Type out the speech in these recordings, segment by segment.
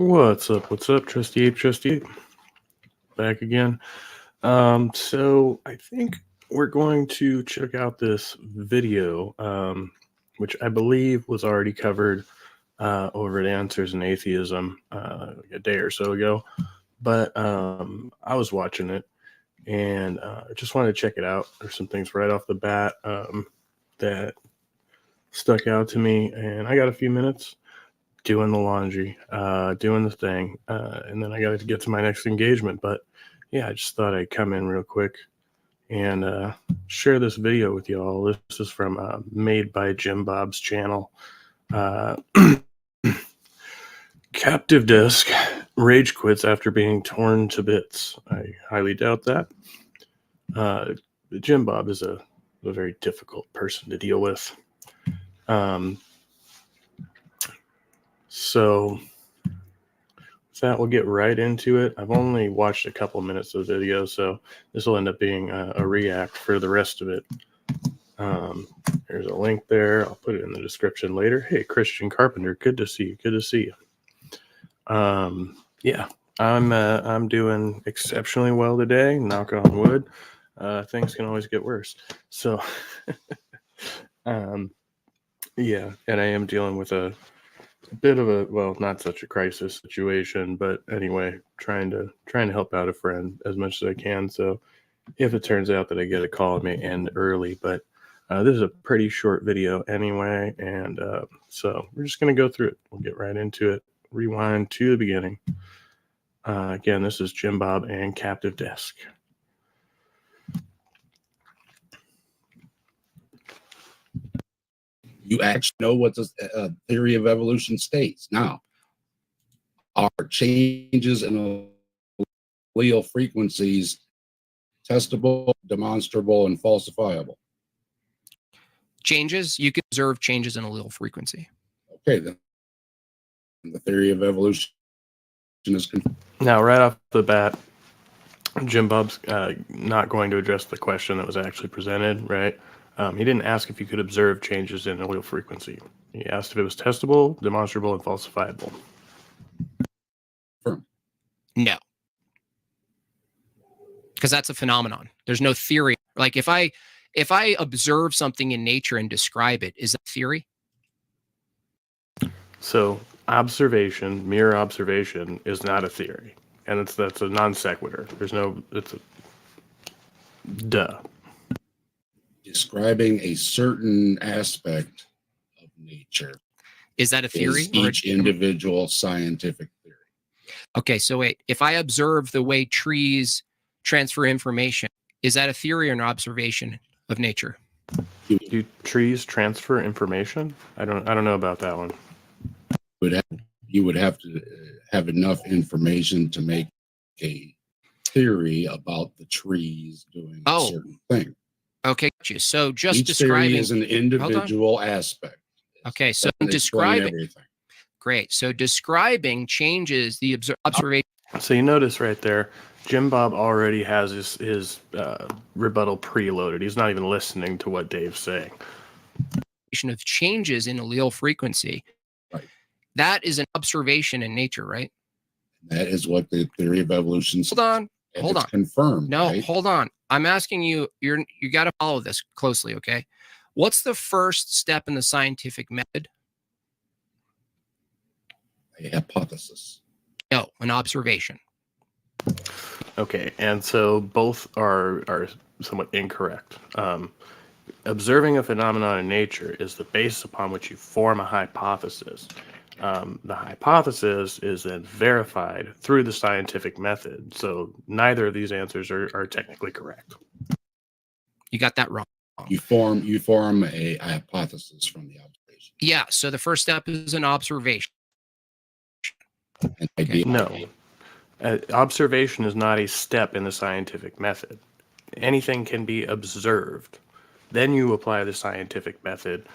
What's up? What's up, Trusty Ape? Trusty Ape, back again. So I think we're going to check out this video, which I believe was already covered over at Answers in Atheism like a day or so ago. But I was watching it and I just wanted to check it out. There's some things right off the bat that stuck out to me, and I got a few minutes doing the laundry, doing the thing, and then I got to get to my next engagement. But yeah, I just thought I'd come in real quick and share this video with you all. This is from Made by Jim Bob's channel. Captive Disc rage quits after being torn to bits. I highly doubt that. Jim Bob is a very difficult person to deal with. So with that, we'll get right into it. I've only watched a couple minutes of the video, so this will end up being a react for the rest of it. There's a link there. I'll put it in the description later. Hey, Christian Carpenter, good to see you. Good to see you. Yeah, I'm doing exceptionally well today. Knock on wood. Things can always get worse. So, yeah, and I am dealing with a bit of a, well, not such a crisis situation, but anyway, trying to help out a friend as much as I can. So if it turns out that I get a call, it may end early, but this is a pretty short video anyway, and so we're just going to go through it. We'll get right into it. Rewind to the beginning. Again, this is Jim Bob and Captive Disc. You actually know what the theory of evolution states. Now, are changes in allele frequencies testable, demonstrable, and falsifiable? Changes, you can observe changes in allele frequency. Okay, then the theory of evolution is confirmed. Now, right off the bat, Jim Bob's not going to address the question that was actually presented, right? He didn't ask if you could observe changes in allele frequency. He asked if it was testable, demonstrable, and falsifiable. No. Because that's a phenomenon. There's no theory. Like if I observe something in nature and describe it, is that theory? So observation, mere observation, is not a theory. And that's a non sequitur. There's no, it's a duh. Describing a certain aspect of nature. Is that a theory? Is each individual scientific theory. Okay, so wait. If I observe the way trees transfer information, is that a theory or an observation of nature? Do trees transfer information? I don't know about that one. You would have to have enough information to make a theory about the trees doing a certain thing. Okay, got you. So just each describing theory is an individual aspect. Okay, so describing everything. Great. So describing changes the observation. So you notice right there, Jim Bob already has his rebuttal preloaded. He's not even listening to what Dave's saying. Of changes in allele frequency. Right. That is an observation in nature, right? That is what the theory of evolution says. Hold on. Confirmed. No, right? Hold on. I'm asking you, you got to follow this closely, okay? What's the first step in the scientific method? A hypothesis. No, an observation. Okay, and so both are somewhat incorrect. Observing a phenomenon in nature is the basis upon which you form a hypothesis. The hypothesis is then verified through the scientific method. So neither of these answers are technically correct. You got that wrong. You form a hypothesis from the observation. Yeah. So the first step is an observation. Okay. No. Observation is not a step in the scientific method. Anything can be observed. Then you apply the scientific method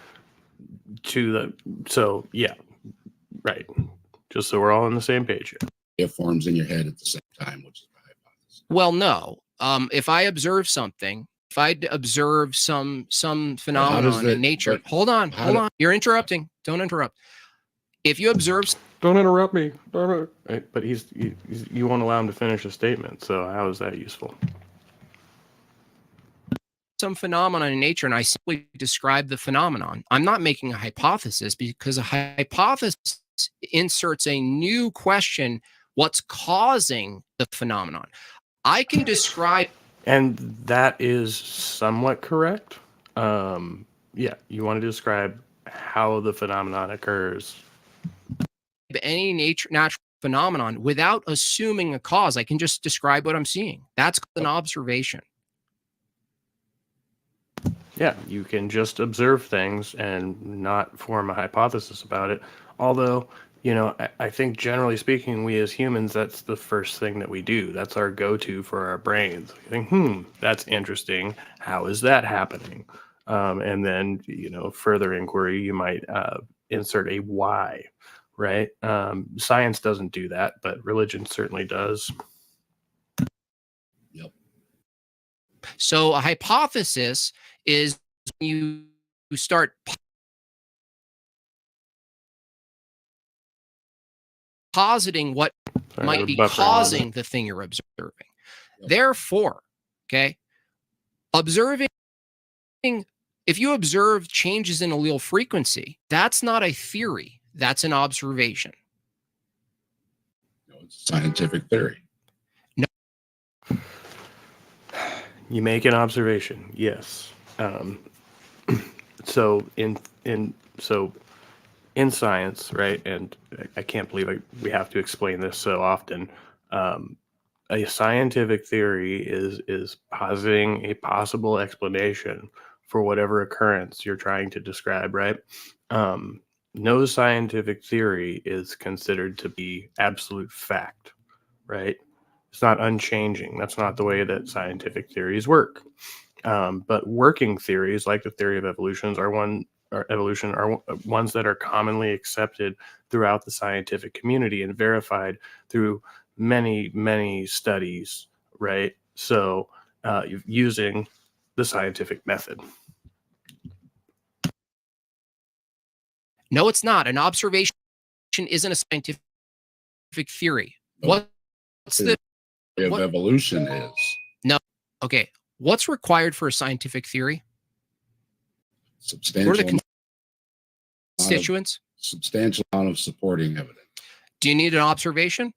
to the, so yeah, right. Just so we're all on the same page here. It forms in your head at the same time, which is the hypothesis. Well, no. If I observe something, if I observe some phenomenon in nature, hold on. You're interrupting. Don't interrupt. If you observe Don't interrupt me. Right, but you won't allow him to finish a statement. So how is that useful? some phenomenon in nature and I simply describe the phenomenon, I'm not making a hypothesis, because a hypothesis inserts a new question: what's causing the phenomenon? I can describe. And that is somewhat correct. Yeah, you want to describe how the phenomenon occurs. Any natural phenomenon without assuming a cause. I can just describe what I'm seeing. That's an observation. Yeah, you can just observe things and not form a hypothesis about it. Although, I think generally speaking, we as humans, that's the first thing that we do. That's our go-to for our brains. We think, that's interesting. How is that happening? And then, further inquiry, you might insert a why, right? Science doesn't do that, but religion certainly does. Yep. So a hypothesis is when you start positing what might be causing the thing you're observing. Yep. Therefore, okay, observing, if you observe changes in allele frequency, that's not a theory, that's an observation. No, it's a scientific theory. You make an observation, yes. So in science, right? And I can't believe we have to explain this so often. A scientific theory is positing a possible explanation for whatever occurrence you're trying to describe, right? No scientific theory is considered to be absolute fact, right? It's not unchanging. That's not the way that scientific theories work. But working theories, like the theory of evolution, are ones that are commonly accepted throughout the scientific community and verified through many, many studies, right? So using the scientific method. No, it's not. An observation isn't a scientific theory. What's the theory of evolution is? No. Okay. What's required for a scientific theory? Substantial. What are the constituents? Substantial amount of supporting evidence. Do you need an observation?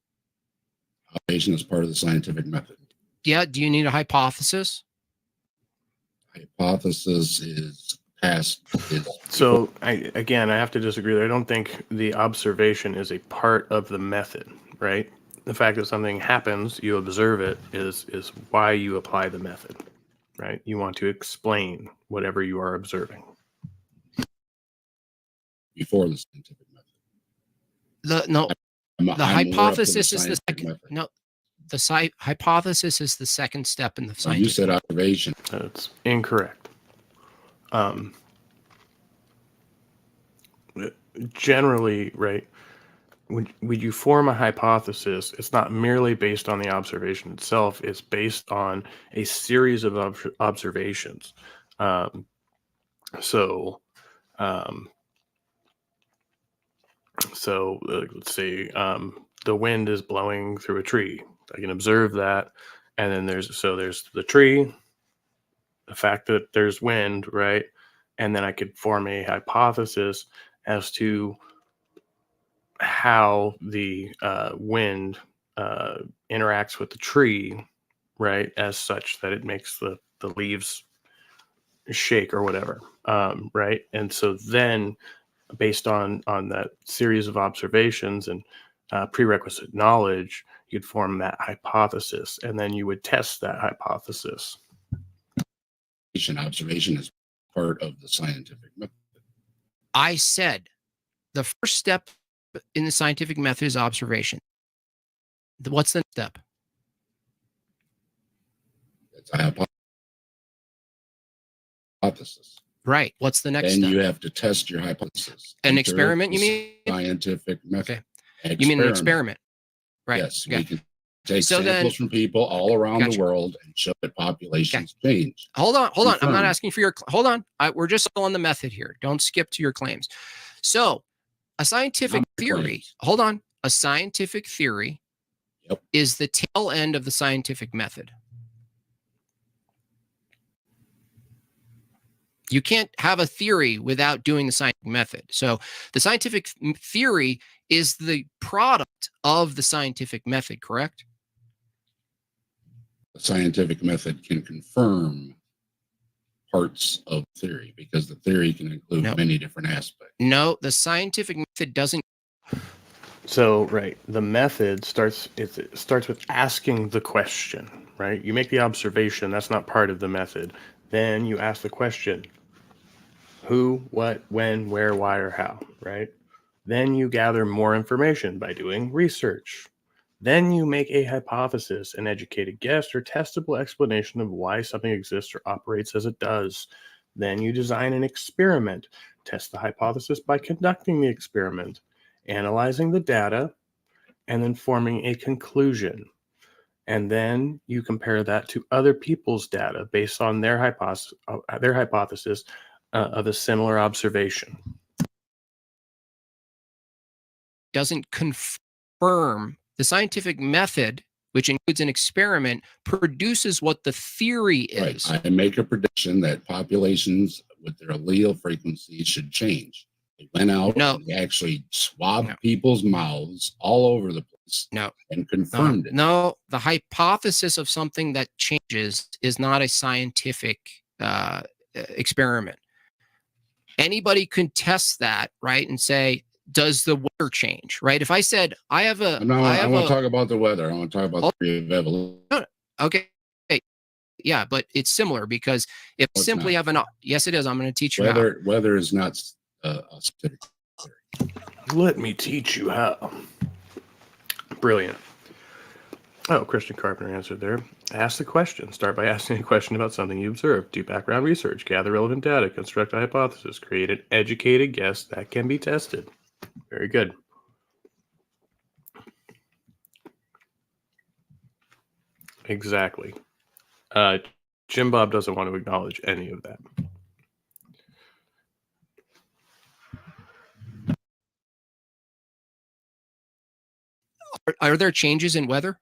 Observation is part of the scientific method. Yeah. Do you need a hypothesis? Hypothesis is past. So I have to disagree there. I don't think the observation is a part of the method, right? The fact that something happens, you observe it, is why you apply the method, right? You want to explain whatever you are observing. Before the scientific method. The hypothesis is the second. Method. No, the hypothesis is the second step in the scientific. You said observation. That's incorrect. Generally, right, when you form a hypothesis, it's not merely based on the observation itself. It's based on a series of observations. So let's say the wind is blowing through a tree. I can observe that, and then there's the tree, the fact that there's wind, right, and then I could form a hypothesis as to how the wind interacts with the tree, right, as such that it makes the leaves shake or whatever, right? And so then, based on that series of observations and prerequisite knowledge, you'd form that hypothesis, and then you would test that hypothesis. Observation is part of the scientific method. I said the first step in the scientific method is observation. What's the next step? It's a hypothesis. Right. What's the next step? step? You have to test your hypothesis. An experiment, you mean? Scientific method. Okay. You mean an experiment? Right. Yes. Okay. We can take samples from people all around the world and show that populations change. Hold on. I'm not asking for your. Hold on. We're just still on the method here. Don't skip to your claims. So, A scientific Not theory, claims. hold on. A scientific theory Yep. is the tail end of the scientific method. You can't have a theory without doing the scientific method. So the scientific theory is the product of the scientific method, correct? The scientific method can confirm parts of theory because the theory can include No. many different aspects. No, the scientific method doesn't. So, right, the method starts. It starts with asking the question. Right, you make the observation. That's not part of the method. Then you ask the question: who, what, when, where, why, or how. Right. Then you gather more information by doing research. Then you make a hypothesis, an educated guess, or testable explanation of why something exists or operates as it does. Then you design an experiment, test the hypothesis by conducting the experiment, analyzing the data, and then forming a conclusion. And then you compare that to other people's data based on their hypothesis of a similar observation. Doesn't confirm the scientific method, which includes an experiment, produces what the theory is. Right. I make a prediction that populations with their allele frequency should change. They went out and they actually swabbed people's mouths all over the place and confirmed it. No, the hypothesis of something that changes is not a scientific experiment. Anybody can test that, right, and say, does the weather change, right? If I said, I want to talk about the weather. I want to talk about the theory of evolution. Okay. Yeah, but it's similar because if simply have an, yes, it is. I'm going to teach you how. Weather is not a scientific theory. Let me teach you how. Brilliant. Oh, Christian Carpenter answered there. Ask the question. Start by asking a question about something you observed. Do background research. Gather relevant data. Construct a hypothesis. Create an educated guess that can be tested. Very good. Exactly. Jim Bob doesn't want to acknowledge any of that. Are there changes in weather?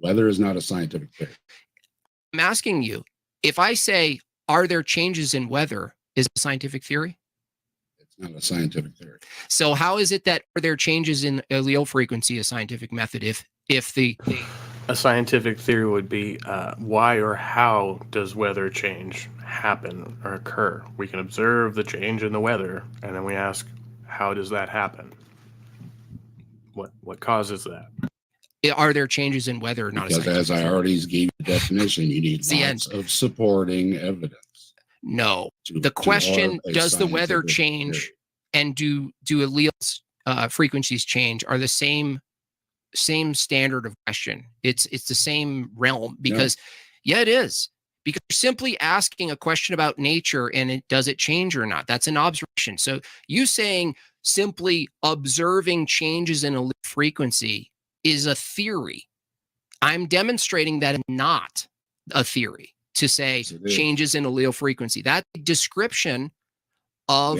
Weather is not a scientific theory. I'm asking you, if I say, are there changes in weather, is it a scientific theory? It's not a scientific theory. So how is it that are there changes in allele frequency a scientific method if the a scientific theory would be why or how does weather change happen or occur? We can observe the change in the weather, and then we ask, how does that happen? What causes that? Are there changes in weather? Not because as I already gave you the definition, you need lots of supporting evidence. No. The question, does the weather change theory. And do alleles frequencies change are the same standard of question. It's the same realm because yeah, it is. Because you're simply asking a question about nature and does it change or not? That's an observation. So you saying simply observing changes in allele frequency is a theory. I'm demonstrating that it's not a theory to say changes in allele frequency. That description of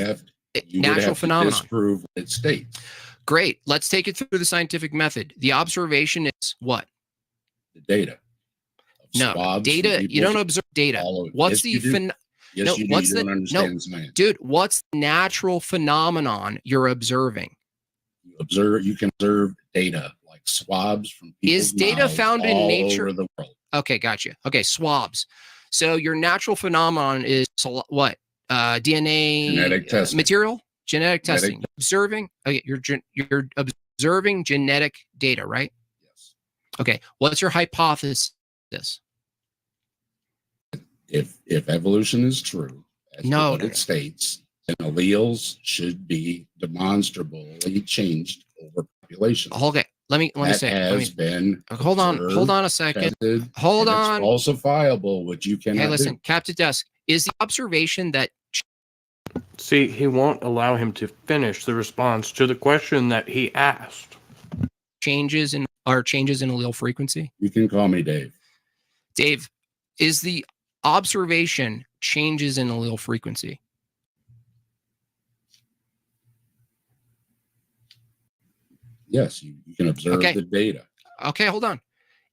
natural phenomenon. Disprove what it states. Great. Let's take it through the scientific method. The observation is what? The data. No, data. You don't observe data. What's the dude? What's the natural phenomenon you're observing? You can observe data like swabs from people's Is data found in nature? Over the world. Okay, gotcha. Okay, swabs. So your natural phenomenon is what? DNA genetic testing. Material, genetic testing. Observing. Okay, you're observing genetic data, right? Yes. Okay. What's your hypothesis? If evolution is true, as what it states, then alleles should be demonstrably changed over population. Okay, let me say. Hold on a second. Hold on. It's falsifiable, which you cannot. Hey, listen, Captain Desk, is the observation that? See, he won't allow him to finish the response to the question that he asked. Changes in allele frequency? You can call me Dave. Dave, is the observation changes in allele frequency? Yes, you can observe Okay. the data. Okay, hold on.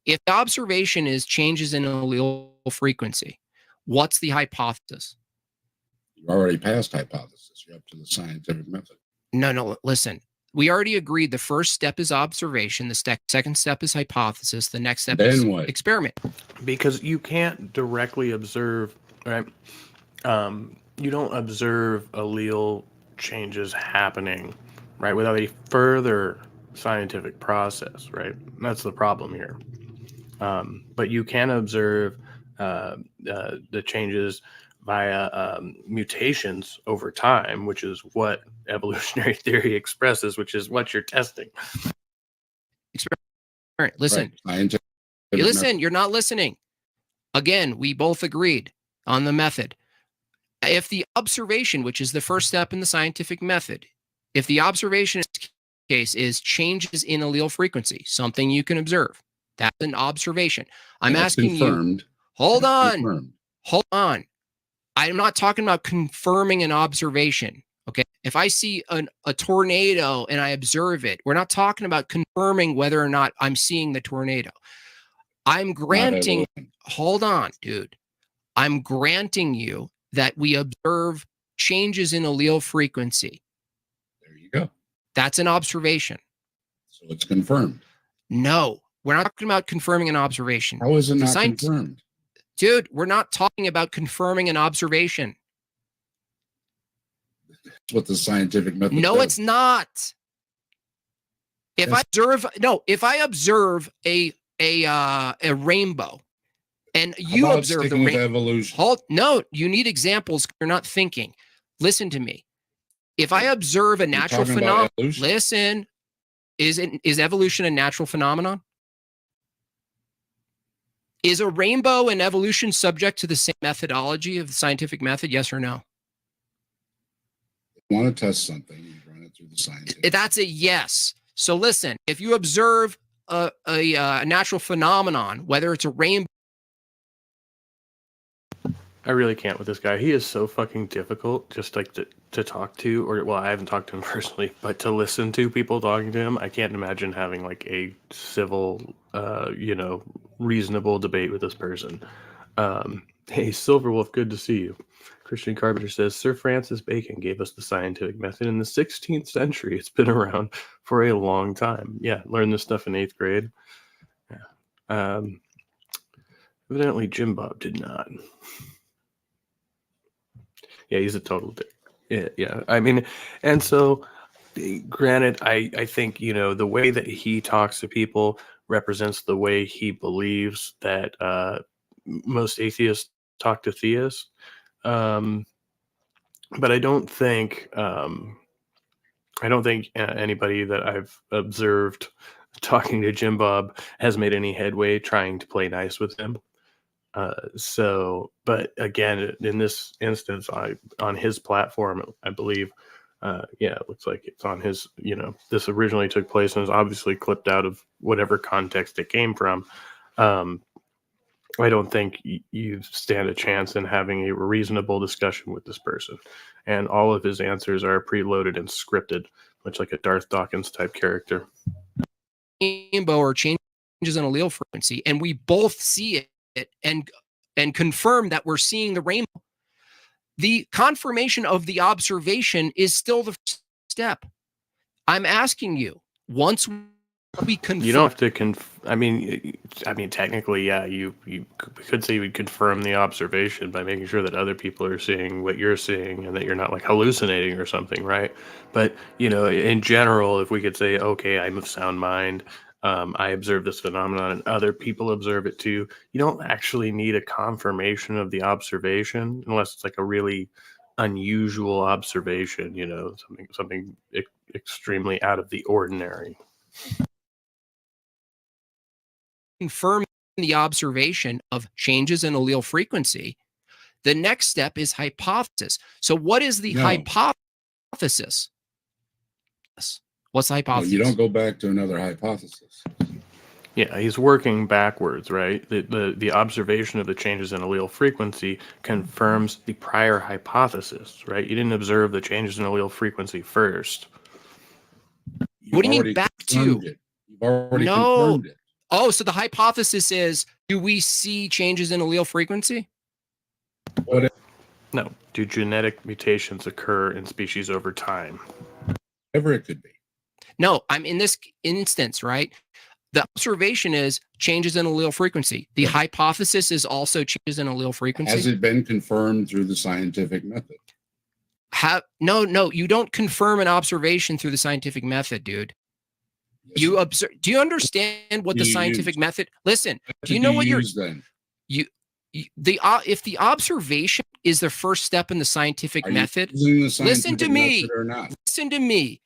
If the observation is changes in allele frequency, what's the hypothesis? You're already past hypothesis. You're up to the scientific method. No, listen. We already agreed the first step is observation, the second step is hypothesis, the next step is Then what? experiment. Because you can't directly observe, right? You don't observe allele changes happening, right, without a further scientific process, right? That's the problem here. But you can observe the changes via mutations over time, which is what evolutionary theory expresses, which is what you're testing. Experiment. Listen, Right. Scientific you method. listen, you're not listening. Again, we both agreed on the method. If the observation, which is the first step in the scientific method, if the observation in this case is changes in allele frequency, something you can observe, that's an observation. I'm That's asking confirmed. you, hold That's on, confirmed. hold on. I'm not talking about confirming an observation. Okay. If I see a tornado and I observe it, we're not talking about confirming whether or not I'm seeing the tornado. I'm granting, hold on, dude. I'm granting you that we observe changes in allele frequency. There you go. That's an observation. So it's confirmed. No, we're not talking about confirming an observation. How is it The not science- confirmed? Dude, we're not talking about confirming an observation. That's what the scientific method No, does. it's not. If Yes. if I observe a rainbow and How you about observe the sticking with rainbow, evolution. no, you need examples. You're not thinking. Listen to me. If I observe a We're natural talking about phenomenon, evolution. listen, is evolution a natural phenomenon? Is a rainbow and evolution subject to the same methodology of the scientific method? Yes or no? If you want to test something, you run it through the scientific. That's a yes. So listen, if you observe a natural phenomenon, whether it's a rainbow, I really can't with this guy. He is so fucking difficult just like to talk to, or well, I haven't talked to him personally, but to listen to people talking to him, I can't imagine having like a civil, reasonable debate with this person. Hey, Silverwolf, good to see you. Christian Carpenter says Sir Francis Bacon gave us the scientific method in the 16th century. It's been around for a long time. Yeah, learned this stuff in 8th grade. Yeah. Evidently, Jim Bob did not. Yeah, he's a total dick. Yeah. I mean, and so granted, I think, the way that he talks to people represents the way he believes that most atheists talk to theists. But I don't think anybody that I've observed talking to Jim Bob has made any headway trying to play nice with him. But again, in this instance, on his platform, I believe, it looks like it's on his, this originally took place and is obviously clipped out of whatever context it came from. I don't think you stand a chance in having a reasonable discussion with this person. And all of his answers are preloaded and scripted, much like a Darth Dawkins type character. rainbow or changes in allele frequency, and we both see it and confirm that we're seeing the rainbow. The confirmation of the observation is still the first step. I'm asking you, once we confirm, You don't have to I mean, technically, yeah, you could say we confirm the observation by making sure that other people are seeing what you're seeing and that you're not like hallucinating or something, right? But in general, if we could say, okay, I'm of sound mind, I observe this phenomenon and other people observe it too, you don't actually need a confirmation of the observation unless it's like a really unusual observation, something extremely out of the ordinary. confirm the observation of changes in allele frequency, the next step is hypothesis. So what is the No. hypothesis? What's the No, hypothesis? you don't go back to another hypothesis. Yeah, he's working backwards, right? The observation of the changes in allele frequency confirms the prior hypothesis, right? You didn't observe the changes in allele frequency first. What do you mean already back to? confirmed it. You've already No. confirmed it. Oh, so the hypothesis is, do we see changes in allele frequency? No. Do genetic mutations occur in species over time? Whatever it could be. No, I'm in this instance, right? The observation is changes in allele frequency. The hypothesis is also changes in allele frequency. Has it been confirmed through the scientific method? No, you don't confirm an observation through the scientific method, dude. Yes, You observe. Do you understand what Do the you scientific use? method? Listen, What do you know what you're use then? if the observation is the first step in the scientific Are you method? using the Listen to scientific me. method or not? Listen to me.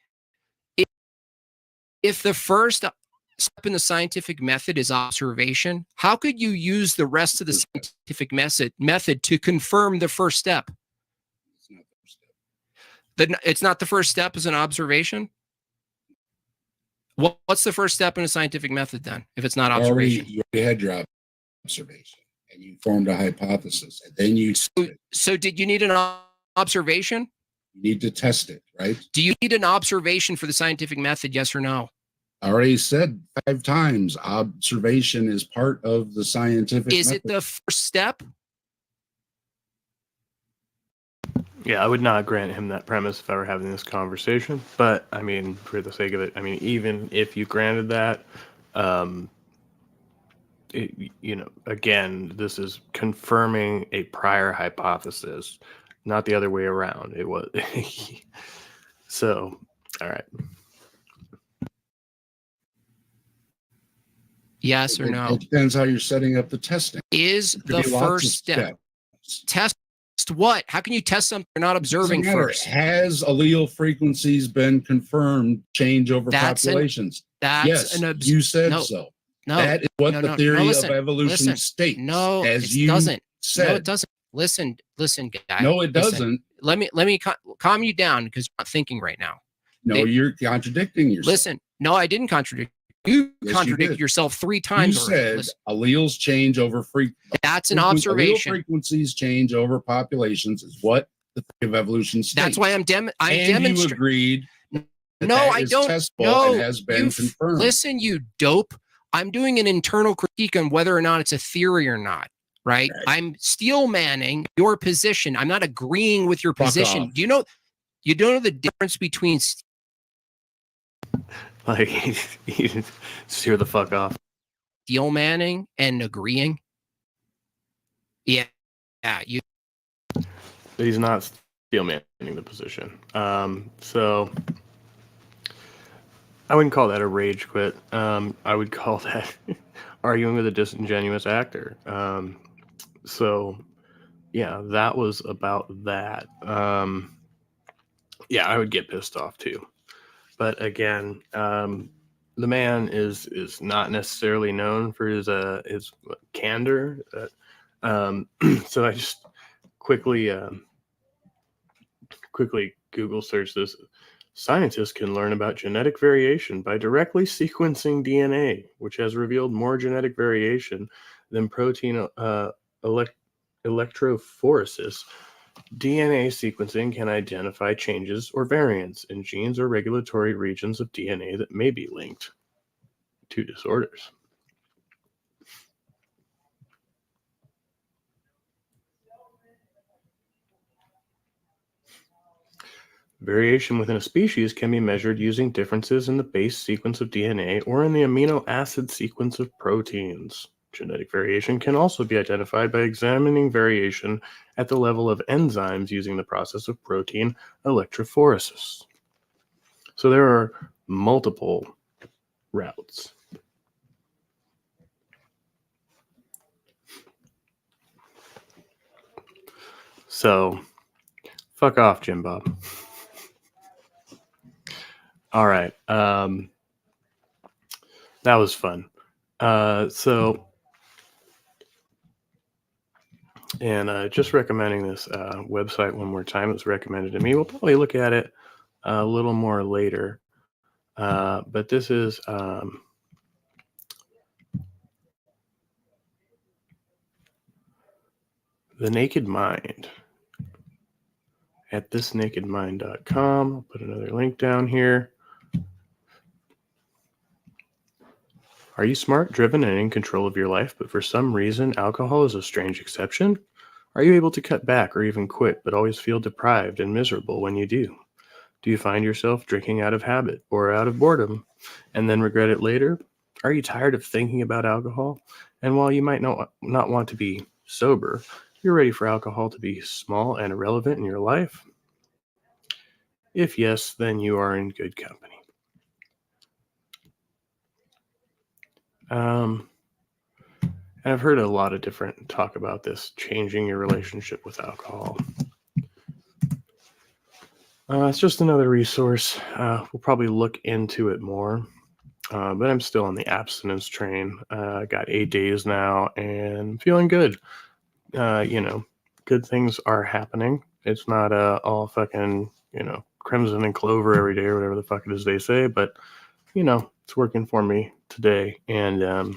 If the first step in the scientific method is observation, how could you use the rest of the scientific method to confirm the first step? It's not the first step. It's not the first step as an observation? What's the first step in a scientific method then, if it's not observation? You already had your observation, and you formed a hypothesis, and then you So did you need an observation? You need to test it, right? Do you need an observation for the scientific method, yes or no? I already said 5 times, observation is part of the scientific Is it method. the first step? Yeah, I would not grant him that premise if I were having this conversation. But I mean, for the sake of it, I mean, even if you granted that, again, this is confirming a prior hypothesis, not the other way around. It was so. All right. Yes or no? It depends how you're setting up the testing. Is There could the be lots of first step. steps. Test what? How can you test something you're not observing Doesn't matter. first? Has allele frequencies been confirmed change over That's populations? That's Yes, an you said no, so. no. That is what no, the no, theory no, listen, of evolution listen. states. No, as it you doesn't. said. No, it doesn't. Listen, guy. No, it Listen. doesn't. Let me calm you down because you're not thinking right now. No, you're contradicting yourself. Listen, no, I didn't contradict. You Yes, contradicted you did. yourself 3 You times already. said Listen, alleles change over that's an allele observation. frequencies change over populations is what the theory of evolution states. That's why I'm and you demonstrating. agreed. that No, that I is don't. testable No, and has been confirmed. listen, you dope. I'm doing an internal critique on whether or not it's a theory or not. Right? Right. I'm steel manning your position. I'm not agreeing with your Fuck position. off. Do you know? You don't know the difference between Like, you steer the fuck off. steel manning and agreeing? Yeah, you. But he's not steel manning the position. So I wouldn't call that a rage quit. I would call that arguing with a disingenuous actor. So yeah, that was about that. Yeah, I would get pissed off too. But again, the man is not necessarily known for his candor. So I just quickly Google search this. Scientists can learn about genetic variation by directly sequencing DNA, which has revealed more genetic variation than protein electrophoresis. DNA sequencing can identify changes or variants in genes or regulatory regions of DNA that may be linked to disorders. Variation within a species can be measured using differences in the base sequence of DNA or in the amino acid sequence of proteins. Genetic variation can also be identified by examining variation at the level of enzymes using the process of protein electrophoresis. So there are multiple routes. So, fuck off, Jim Bob. All right. That was fun. Just recommending this website one more time. It was recommended to me. We'll probably look at it a little more later. But this is The Naked Mind at thisnakedmind.com. I'll put another link down here. Are you smart, driven, and in control of your life, but for some reason alcohol is a strange exception? Are you able to cut back or even quit, but always feel deprived and miserable when you do? Do you find yourself drinking out of habit or out of boredom and then regret it later? Are you tired of thinking about alcohol? And while you might not want to be sober, you're ready for alcohol to be small and irrelevant in your life? If yes, then you are in good company. And I've heard a lot of different talk about this, changing your relationship with alcohol. It's just another resource. We'll probably look into it more. But I'm still on the abstinence train. I got 8 days now and feeling good. Good things are happening. It's not all fucking, crimson and clover every day or whatever the fuck it is they say, but, it's working for me today. And I'm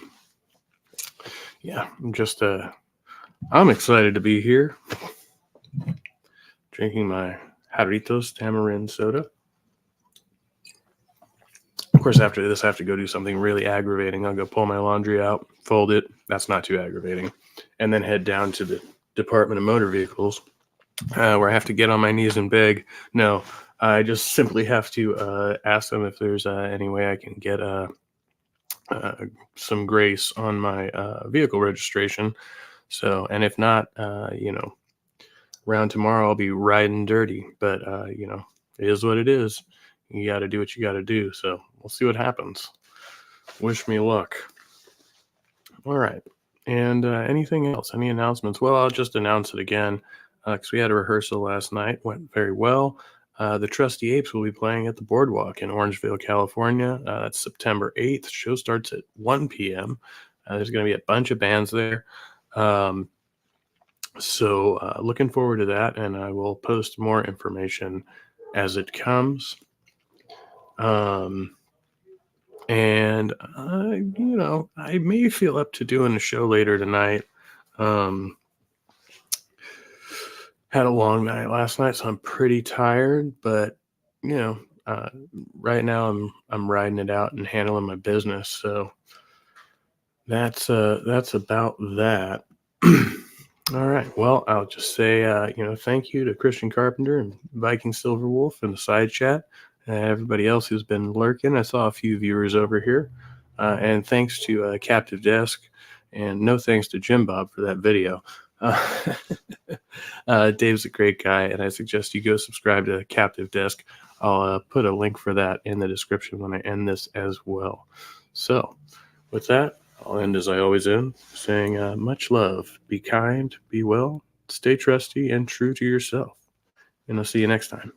excited to be here drinking my Jarritos tamarind soda. Of course, after this, I have to go do something really aggravating. I'll go pull my laundry out, fold it. That's not too aggravating. And then head down to the Department of Motor Vehicles, where I have to get on my knees and beg. No, I just simply have to ask them if there's any way I can get some grace on my vehicle registration. So, and if not, around tomorrow I'll be riding dirty. But, it is what it is. You got to do what you got to do. So we'll see what happens. Wish me luck. All right. And anything else? Any announcements? Well, I'll just announce it again because we had a rehearsal last night. Went very well. The Trusty Apes will be playing at the Boardwalk in Orangeville, California. That's September 8th. Show starts at 1 p.m. There's going to be a bunch of bands there. So looking forward to that. And I will post more information as it comes. And I may feel up to doing a show later tonight. Had a long night last night, so I'm pretty tired, but right now I'm riding it out and handling my business. So that's about that. All right. Well, I'll just say, thank you to Christian Carpenter and Viking Silverwolf in the side chat. Everybody else who's been lurking. I saw a few viewers over here. And thanks to Captive Desk. And no thanks to Jim Bob for that video. Dave's a great guy, and I suggest you go subscribe to Captive Desk. I'll put a link for that in the description when I end this as well. So with that, I'll end as I always end, saying much love. Be kind, be well, stay trusty, and true to yourself. And I'll see you next time.